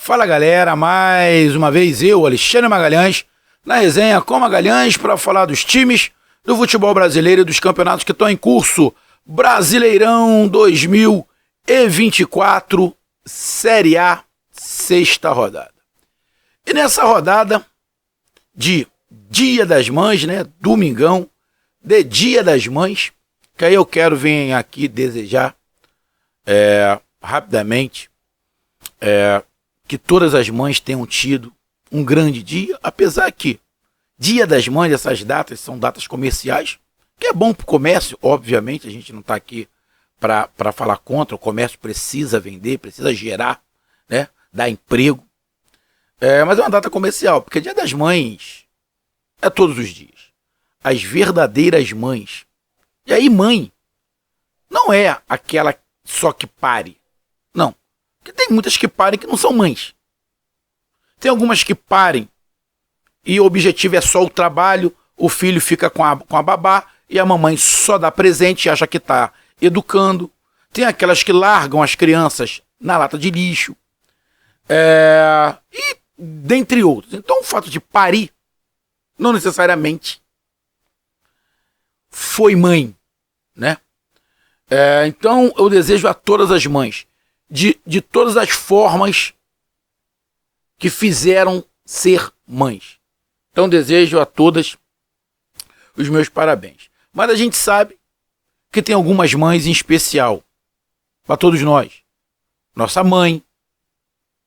Fala galera, mais uma vez eu, Alexandre Magalhães, na resenha com Magalhães para falar dos times do futebol brasileiro e dos campeonatos que estão em curso. Brasileirão 2024, Série A, sexta rodada. E nessa rodada de Dia das Mães, né, domingão, de Dia das Mães, que aí eu quero vir aqui desejar rapidamente que todas as mães tenham tido um grande dia, apesar que Dia das Mães, essas datas são datas comerciais, que é bom para o comércio, obviamente, a gente não está aqui para falar contra, o comércio precisa vender, precisa gerar, né, dar emprego, mas é uma data comercial, porque Dia das Mães é todos os dias, as verdadeiras mães. E aí mãe não é aquela só que pare, não, porque tem muitas que parem que não são mães. Tem algumas que parem e o objetivo é só o trabalho, o filho fica com a babá e a mamãe só dá presente e acha que está educando. Tem aquelas que largam as crianças na lata de lixo. E dentre outros. Então o fato de parir não necessariamente foi mãe, né? Então eu desejo a todas as mães, de todas as formas que fizeram ser mães. Então desejo a todas os meus parabéns. Mas a gente sabe que tem algumas mães em especial para todos nós. Nossa mãe,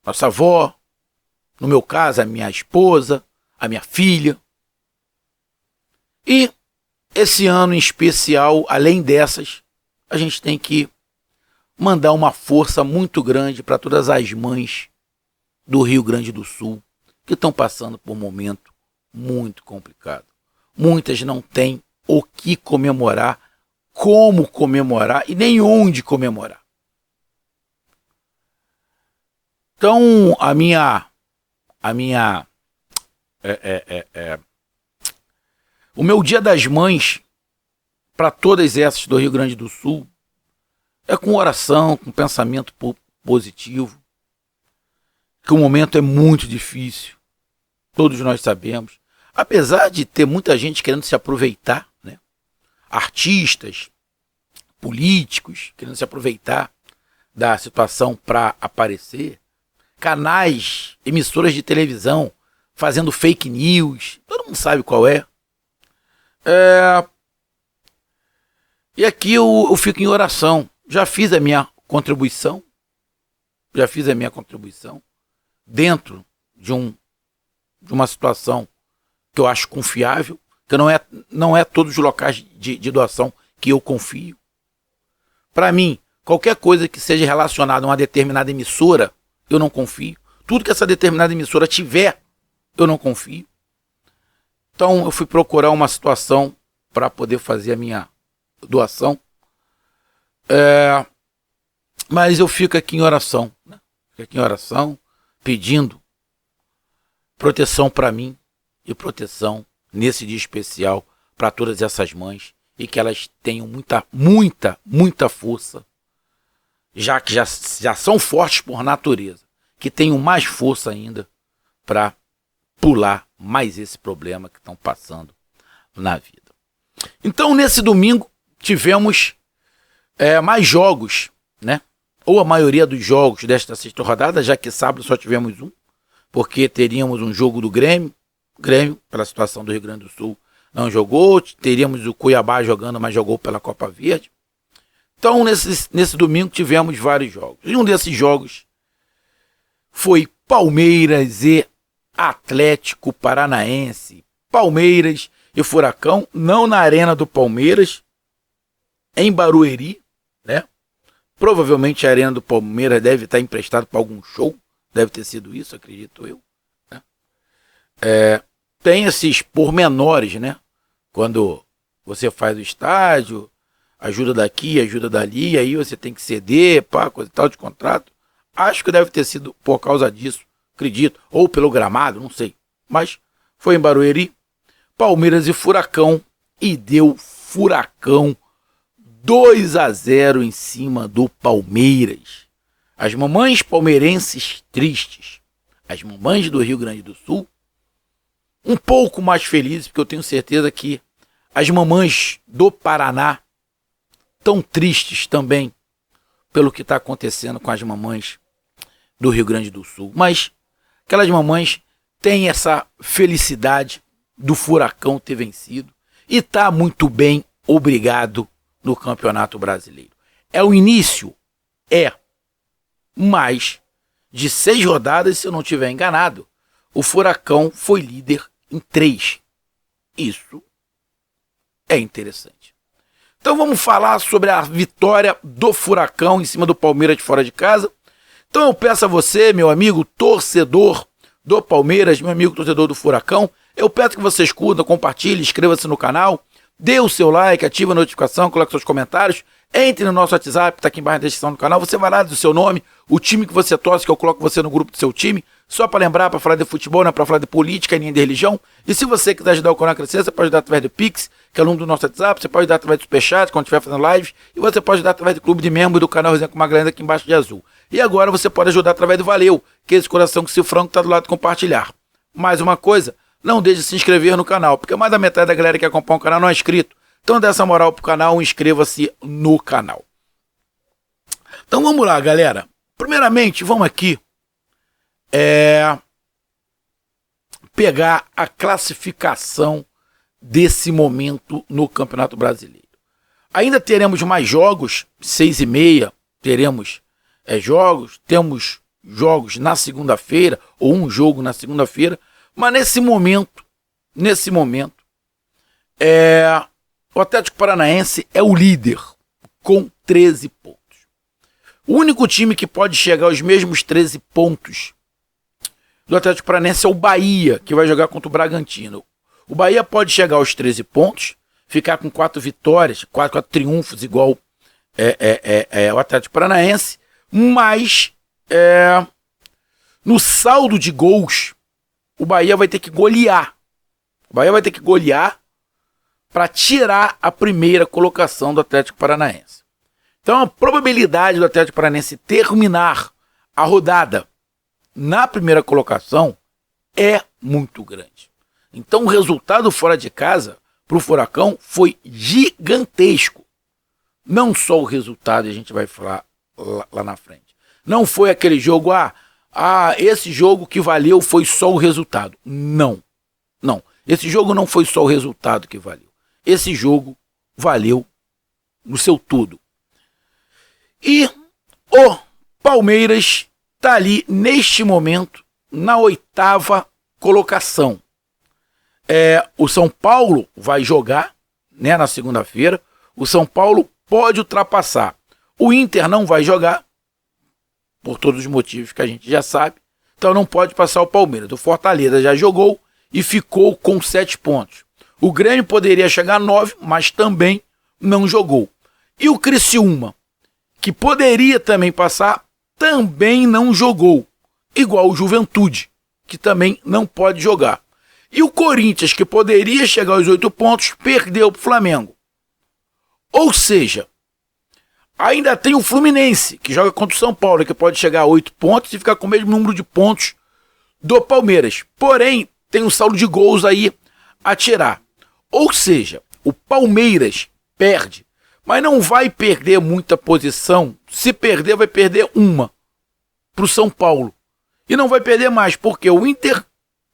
nossa avó, no meu caso a minha esposa, a minha filha. E esse ano em especial, além dessas, a gente tem que mandar uma força muito grande para todas as mães do Rio Grande do Sul que estão passando por um momento muito complicado. Muitas não têm o que comemorar, como comemorar e nem onde comemorar. Então, o meu Dia das Mães para todas essas do Rio Grande do Sul é com oração, com pensamento positivo, que o momento é muito difícil, todos nós sabemos, apesar de ter muita gente querendo se aproveitar, né? Artistas, políticos querendo se aproveitar da situação para aparecer, canais, emissoras de televisão fazendo fake news, todo mundo sabe qual é. E aqui eu fico em oração. Já fiz a minha contribuição dentro de uma situação que eu acho confiável, que não é todos os locais de doação que eu confio. Para mim, qualquer coisa que seja relacionada a uma determinada emissora, eu não confio. Tudo que essa determinada emissora tiver, eu não confio. Então eu fui procurar uma situação para poder fazer a minha doação. Mas eu fico aqui em oração, né? Fico aqui em oração, pedindo proteção para mim e proteção nesse dia especial para todas essas mães e que elas tenham muita força, já que já são fortes por natureza, que tenham mais força ainda para pular mais esse problema que estão passando na vida. Então nesse domingo tivemos mais jogos, né? Ou a maioria dos jogos desta sexta rodada, já que sábado só tivemos um, porque teríamos um jogo do Grêmio, pela situação do Rio Grande do Sul, não jogou, teríamos o Cuiabá jogando, mas jogou pela Copa Verde. Então, nesse domingo tivemos vários jogos. E um desses jogos foi Palmeiras e Atlético Paranaense. Palmeiras e Furacão, não na Arena do Palmeiras, em Barueri, né? Provavelmente a Arena do Palmeiras deve estar emprestada para algum show, deve ter sido isso, acredito eu, né? Tem esses pormenores, né? Quando você faz o estádio, ajuda daqui, ajuda dali, aí você tem que ceder, coisa e tal de contrato. Acho que deve ter sido por causa disso, acredito, ou pelo gramado, não sei. Mas foi em Barueri, Palmeiras e Furacão, e deu Furacão 2-0 em cima do Palmeiras. As mamães palmeirenses tristes, as mamães do Rio Grande do Sul, um pouco mais felizes, porque eu tenho certeza que as mamães do Paraná estão tristes também pelo que está acontecendo com as mamães do Rio Grande do Sul. Mas aquelas mamães têm essa felicidade do Furacão ter vencido e está muito bem, obrigado, no Campeonato Brasileiro. É o início? É. Mas, de 6 rodadas, se eu não estiver enganado, o Furacão foi líder em 3. Isso é interessante. Então vamos falar sobre a vitória do Furacão em cima do Palmeiras de fora de casa. Então eu peço a você, meu amigo torcedor do Palmeiras, meu amigo torcedor do Furacão, eu peço que você escuta, compartilhe, inscreva-se no canal, dê o seu like, ative a notificação, coloque seus comentários, entre no nosso WhatsApp, está aqui embaixo na descrição do canal, você vai lá do seu nome, o time que você torce, que eu coloco você no grupo do seu time, só para lembrar, para falar de futebol, não é para falar de política, nem de religião. E se você quiser ajudar o canal a crescer, você pode ajudar através do Pix, que é o número do nosso WhatsApp, você pode ajudar através do Superchat, quando estiver fazendo lives, e você pode ajudar através do clube de membro do canal Resenha com Magalhães aqui embaixo de azul. E agora você pode ajudar através do Valeu, que é esse coração que se frango está do lado de compartilhar. Mais uma coisa, não deixe de se inscrever no canal, porque mais da metade da galera que acompanha o canal não é inscrito. Então dê essa moral pro canal, inscreva-se no canal. Então vamos lá, galera. Primeiramente, vamos aqui pegar a classificação desse momento no Campeonato Brasileiro. Ainda teremos mais jogos, 6h30, teremos jogos, temos jogos na segunda-feira, ou um jogo na segunda-feira, mas nesse momento, o Atlético Paranaense é o líder, com 13 pontos. O único time que pode chegar aos mesmos 13 pontos do Atlético Paranaense é o Bahia, que vai jogar contra o Bragantino. O Bahia pode chegar aos 13 pontos, ficar com 4 vitórias, 4 triunfos, igual o Atlético Paranaense, mas no saldo de gols, o Bahia vai ter que golear. O Bahia vai ter que golear para tirar a primeira colocação do Atlético Paranaense. Então a probabilidade do Atlético Paranaense terminar a rodada na primeira colocação é muito grande. Então o resultado fora de casa para o Furacão foi gigantesco. Não só o resultado, a gente vai falar lá na frente. Não foi aquele jogo, esse jogo que valeu foi só o resultado. Não. Esse jogo não foi só o resultado que valeu. Esse jogo valeu no seu todo. E o Palmeiras está ali, neste momento, na 8ª colocação. O São Paulo vai jogar, na segunda-feira. O São Paulo pode ultrapassar. O Inter não vai jogar, por todos os motivos que a gente já sabe. Então não pode passar o Palmeiras. O Fortaleza já jogou e ficou com 7 pontos. O Grêmio poderia chegar a 9, mas também não jogou. E o Criciúma, que poderia também passar, também não jogou. Igual o Juventude, que também não pode jogar. E o Corinthians, que poderia chegar aos 8 pontos, perdeu para o Flamengo. Ou seja, ainda tem o Fluminense, que joga contra o São Paulo, que pode chegar a 8 pontos e ficar com o mesmo número de pontos do Palmeiras. Porém, tem um saldo de gols aí a tirar. Ou seja, o Palmeiras perde, mas não vai perder muita posição. Se perder, vai perder uma para o São Paulo. E não vai perder mais, porque o Inter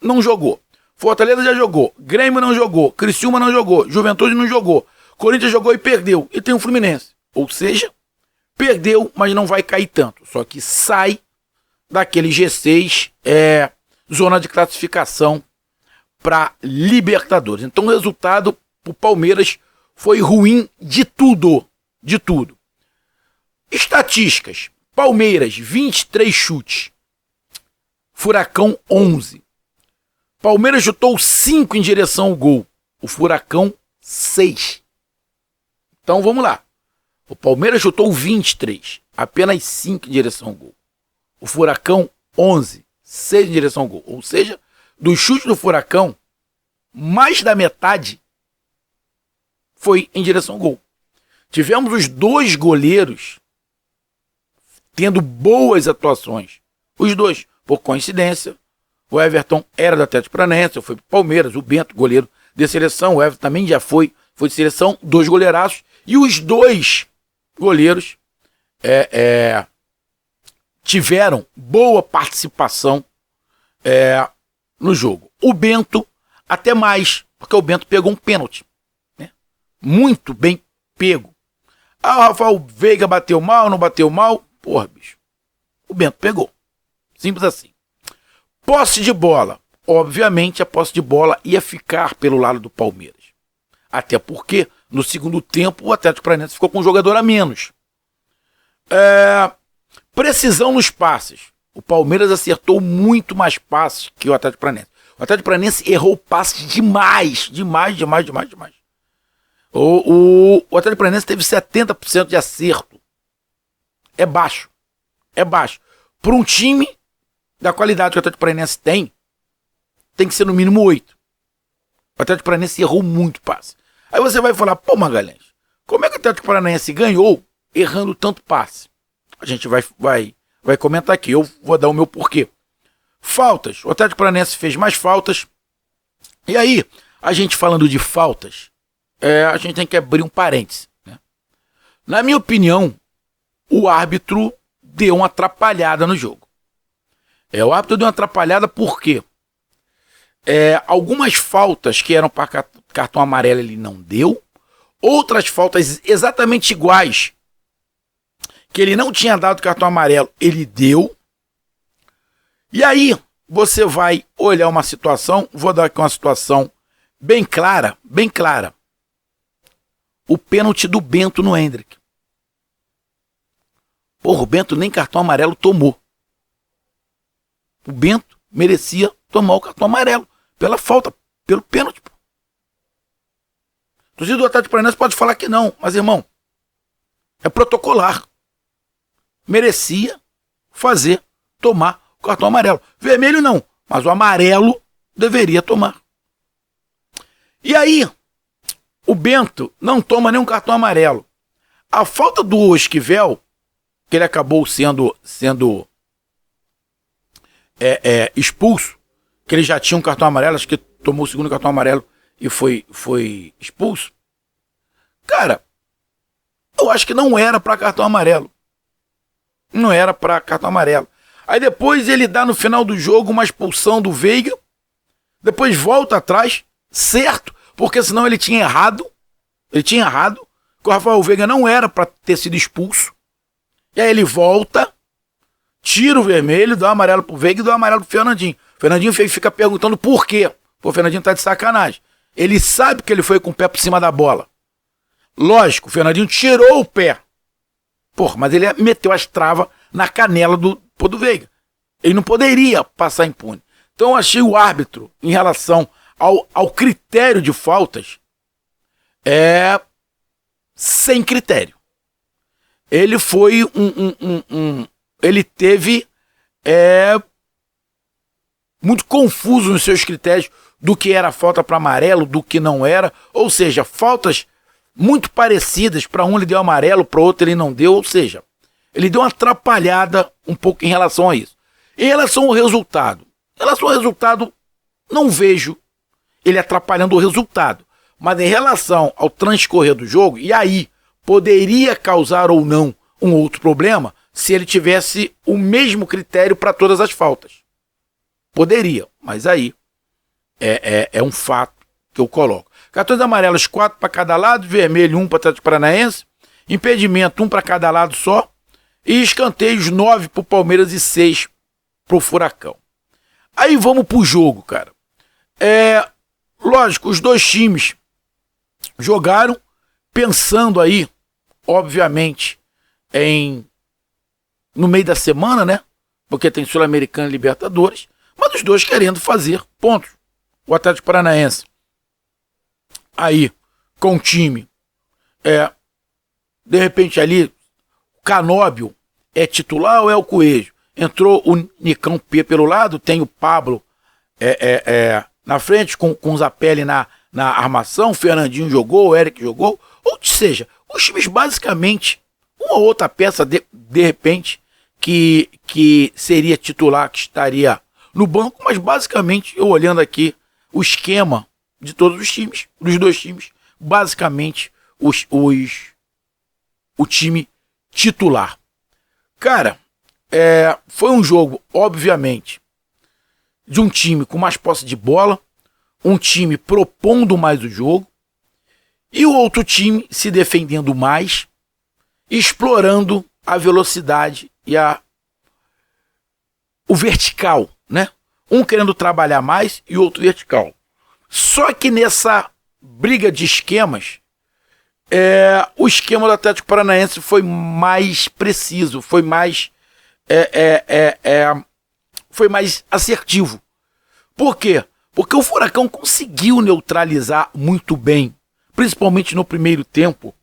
não jogou. Fortaleza já jogou. Grêmio não jogou. Criciúma não jogou. Juventude não jogou. Corinthians jogou e perdeu. E tem o Fluminense. Ou seja, perdeu, mas não vai cair tanto. Só que sai daquele G6, zona de classificação para Libertadores. Então o resultado para o Palmeiras foi ruim de tudo. De tudo. Estatísticas. Palmeiras, 23 chutes. Furacão, 11. Palmeiras chutou 5 em direção ao gol. O Furacão, 6. Então vamos lá. O Palmeiras chutou 23. Apenas 5 em direção ao gol. O Furacão, 11. 6 em direção ao gol. Ou seja, dos chutes do Furacão, mais da metade foi em direção ao gol. Tivemos os 2 goleiros tendo boas atuações. Os 2, por coincidência, O Everton era do Atlético Paranaense, foi pro Palmeiras, o Bento, goleiro de seleção, o Everton também já foi de seleção, 2 goleiraços, e os 2 goleiros tiveram boa participação no jogo. O Bento, até mais, porque o Bento pegou um pênalti, né? Muito bem pego. O Rafael Veiga bateu mal, não bateu mal? Porra, bicho. O Bento pegou. Simples assim. Posse de bola. Obviamente, a posse de bola ia ficar pelo lado do Palmeiras. Até porque, no segundo tempo, o Atlético Paranaense ficou com um jogador a menos. Precisão nos passes. O Palmeiras acertou muito mais passes que o Atlético Paranaense. O Atlético Paranaense errou passes demais. O Atlético Paranaense teve 70% de acerto. É baixo. Para um time da qualidade que o Atlético Paranaense tem que ser no mínimo 8. O Atlético Paranaense errou muito passe. Aí você vai falar, pô, Magalhães, como é que o Atlético Paranaense ganhou errando tanto passe? A gente vai comentar aqui, eu vou dar o meu porquê. Faltas, o Atlético Paranaense fez mais faltas. E aí, a gente falando de faltas, a gente tem que abrir um parêntese, né? Na minha opinião, o árbitro deu uma atrapalhada no jogo. O árbitro deu uma atrapalhada por quê? Algumas faltas que eram para cartão amarelo ele não deu. Outras faltas exatamente iguais, que ele não tinha dado cartão amarelo, ele deu. E aí, você vai olhar uma situação, vou dar aqui uma situação bem clara. O pênalti do Bento no Endrick. Porra, o Bento nem cartão amarelo tomou. O Bento merecia tomar o cartão amarelo pela falta, pelo pênalti. O torcedor do Atlético Paranaense pode falar que não, mas, irmão, é protocolar. Merecia tomar o cartão amarelo. Vermelho não, mas o amarelo deveria tomar. E aí, o Bento não toma nenhum cartão amarelo. A falta do Esquivel, que ele acabou sendo expulso, que ele já tinha um cartão amarelo, acho que tomou o segundo cartão amarelo e foi expulso. Cara, eu acho que não era para cartão amarelo. Não era para cartão amarelo. Aí depois ele dá no final do jogo uma expulsão do Veiga, depois volta atrás, certo, porque senão ele tinha errado, que o Rafael Veiga não era para ter sido expulso. E aí ele volta, tira o vermelho, dá o amarelo pro Veiga e dá o amarelo pro Fernandinho. O Fernandinho fica perguntando por quê. Pô, o Fernandinho tá de sacanagem. Ele sabe que ele foi com o pé por cima da bola. Lógico, o Fernandinho tirou o pé. Porra, mas ele meteu as travas na canela do Veiga. Ele não poderia passar impune. Então eu achei o árbitro, em relação ao critério de faltas, sem critério. Ele foi ele teve muito confuso nos seus critérios do que era falta para amarelo, do que não era. Ou seja, faltas muito parecidas, para um ele deu amarelo, para outro ele não deu. Ou seja, ele deu uma atrapalhada um pouco em relação a isso. Em relação ao resultado, não vejo ele atrapalhando o resultado. Mas em relação ao transcorrer do jogo, e aí poderia causar ou não um outro problema se ele tivesse o mesmo critério para todas as faltas. Poderia, mas aí é um fato que eu coloco. Cartões amarelos, 4 para cada lado, vermelho 1 para o Atlético Paranaense, impedimento 1 para cada lado só, e escanteios 9 para o Palmeiras e 6 para o Furacão. Aí vamos pro jogo, cara. Lógico, os dois times jogaram pensando aí, obviamente, no meio da semana, né? Porque tem Sul-Americana e Libertadores, mas os dois querendo fazer pontos. O Atlético Paranaense aí com o time, de repente ali, o Canóbio é titular ou é o Coelho? Entrou o Nicão P pelo lado, tem o Pablo na frente, com o Zapelli na armação, o Fernandinho jogou, o Eric jogou, ou seja, os times basicamente, uma ou outra peça de repente, que seria titular, que estaria no banco, mas basicamente, eu olhando aqui o esquema de todos os times, dos dois times, basicamente o time titular. Cara, foi um jogo, obviamente, de um time com mais posse de bola, um time propondo mais o jogo, e o outro time se defendendo mais, explorando a velocidade e o vertical, né? Um querendo trabalhar mais e o outro vertical. Só que nessa briga de esquemas, o esquema do Atlético Paranaense foi mais preciso, foi mais assertivo. Por quê? Porque o Furacão conseguiu neutralizar muito bem, principalmente no primeiro tempo,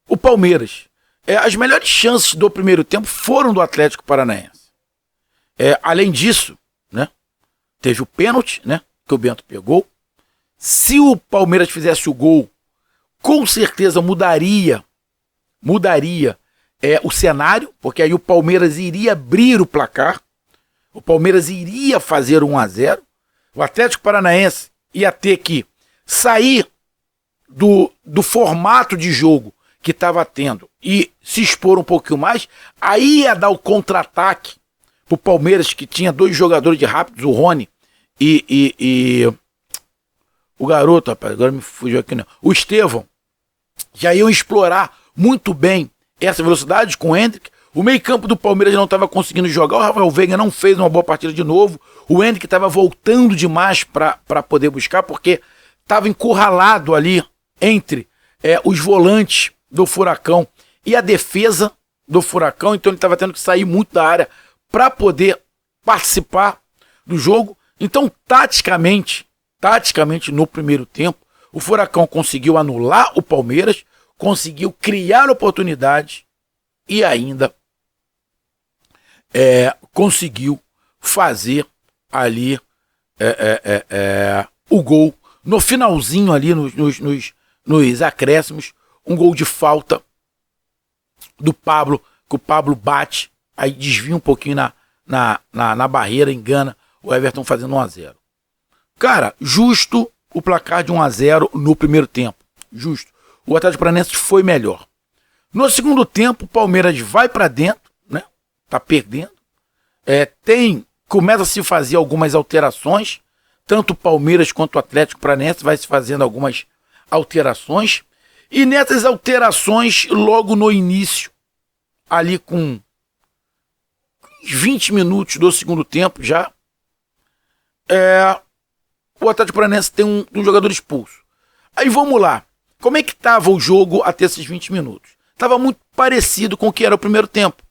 o Palmeiras. As melhores chances do primeiro tempo foram do Atlético Paranaense. Além disso, né, teve o pênalti, né, que o Bento pegou. Se o Palmeiras fizesse o gol, com certeza mudaria o cenário, porque aí o Palmeiras iria abrir o placar, o Palmeiras iria fazer 1-0, o Atlético Paranaense ia ter que sair do formato de jogo que estava tendo e se expor um pouquinho mais, aí ia dar o contra-ataque pro Palmeiras, que tinha dois jogadores de rápidos, o Rony e o garoto, rapaz, agora me fugiu aqui, não. O Estevão, já iam explorar muito bem essa velocidade com o Hendrick. O meio-campo do Palmeiras não estava conseguindo jogar, o Rafael Veiga não fez uma boa partida de novo, o Hendrick estava voltando demais para poder buscar, porque estava encurralado ali entre os volantes do Furacão e a defesa do Furacão, então ele estava tendo que sair muito da área para poder participar do jogo. Então, taticamente, no primeiro tempo, o Furacão conseguiu anular o Palmeiras, conseguiu criar oportunidades e ainda conseguiu fazer ali o gol no finalzinho ali, nos acréscimos, um gol de falta do Pablo, que o Pablo bate, aí desvia um pouquinho na barreira, engana o Everton fazendo 1-0. Cara, justo o placar de 1-0 no primeiro tempo. Justo. O Atlético Paranaense foi melhor. No segundo tempo, o Palmeiras vai para dentro, né? Tá perdendo. Começa a se fazer algumas alterações. Tanto o Palmeiras quanto o Atlético Paranaense vai se fazendo algumas alterações. E nessas alterações, logo no início, ali com 20 minutos do segundo tempo já, o Atlético Paranaense tem um jogador expulso. Aí vamos lá. Como é que estava o jogo até esses 20 minutos? Estava muito parecido com o que era o primeiro tempo.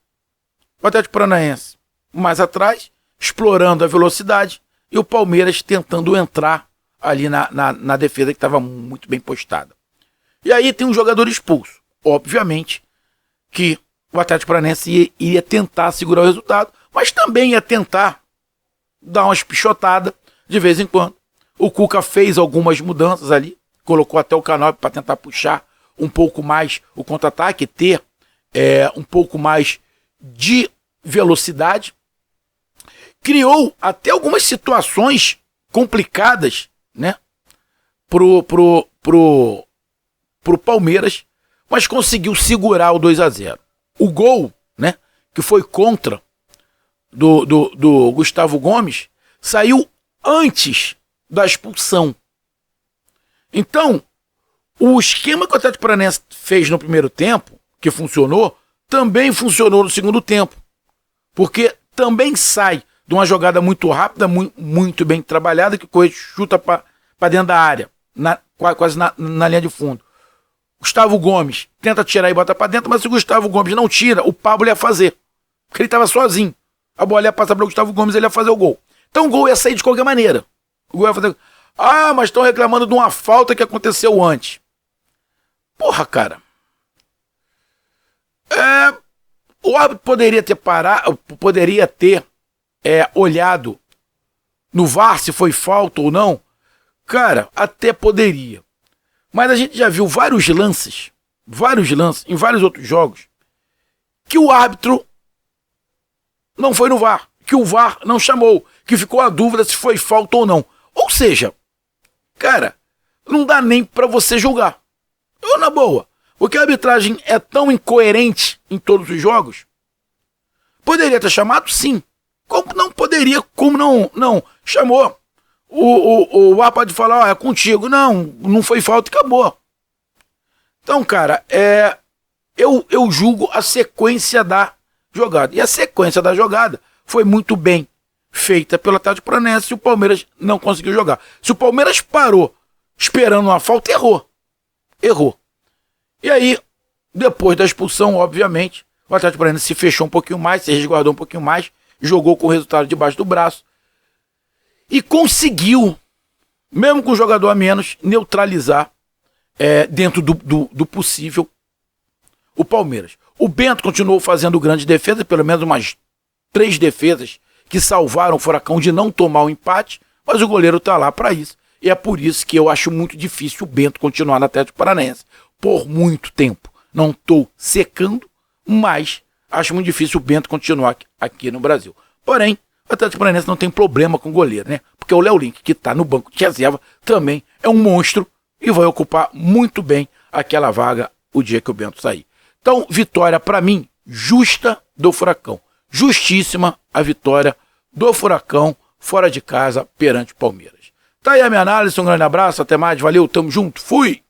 O Atlético Paranaense mais atrás, explorando a velocidade, e o Palmeiras tentando entrar ali na defesa que estava muito bem postada. E aí tem um jogador expulso. Obviamente que o Atlético Paranaense ia tentar segurar o resultado, mas também ia tentar dar uma espichotada de vez em quando. O Cuca fez algumas mudanças ali, colocou até o Canóbio para tentar puxar um pouco mais o contra-ataque, ter um pouco mais de velocidade. Criou até algumas situações complicadas, né, pro Palmeiras, mas conseguiu segurar o 2-0. O gol, né, que foi contra do Gustavo Gomes, saiu antes da expulsão. Então, o esquema que o Atlético Paranaense fez no primeiro tempo, que funcionou, também funcionou no segundo tempo. Porque também sai de uma jogada muito rápida, muito bem trabalhada, que o Correia chuta para dentro da área, quase na linha de fundo. Gustavo Gomes tenta tirar e bota para dentro, mas se o Gustavo Gomes não tira, o Pablo ia fazer. Porque ele estava sozinho. A bola ia passar para o Gustavo Gomes, ele ia fazer o gol. Então o gol ia sair de qualquer maneira. O gol ia fazer... Ah, mas estão reclamando de uma falta que aconteceu antes. Porra, cara. O árbitro poderia ter parado, poderia ter olhado no VAR se foi falta ou não. Cara, até poderia. Mas a gente já viu vários lances em vários outros jogos, que o árbitro não foi no VAR, que o VAR não chamou, que ficou a dúvida se foi falta ou não. Ou seja, cara, não dá nem pra você julgar. Eu, na boa, porque a arbitragem é tão incoerente em todos os jogos. Poderia ter chamado? Sim. Como não poderia? Como não chamou? O VAR pode falar, ó, é contigo. Não foi falta e acabou. Então, cara, eu julgo a sequência da jogada. E a sequência da jogada foi muito bem feita pelo Atlético Paranaense e o Palmeiras não conseguiu jogar. Se o Palmeiras parou esperando uma falta, errou. E aí, depois da expulsão, obviamente, o Atlético Paranaense se fechou um pouquinho mais, se resguardou um pouquinho mais, jogou com o resultado debaixo do braço e conseguiu, mesmo com o jogador a menos, neutralizar dentro do possível o Palmeiras. O Bento continuou fazendo grandes defesas, pelo menos umas 3 defesas que salvaram o Furacão de não tomar o empate, mas o goleiro tá lá para isso. E é por isso que eu acho muito difícil o Bento continuar no Atlético Paranaense por muito tempo. Não estou secando, mas acho muito difícil o Bento continuar aqui no Brasil. Porém, o Atlético Paranaense não tem problema com o goleiro, né? Porque o Léo Link, que está no banco de reserva, também é um monstro e vai ocupar muito bem aquela vaga o dia que o Bento sair. Então, vitória para mim, justa do Furacão. Justíssima a vitória do Furacão fora de casa perante o Palmeiras. Tá aí a minha análise, um grande abraço, até mais, valeu, tamo junto, fui!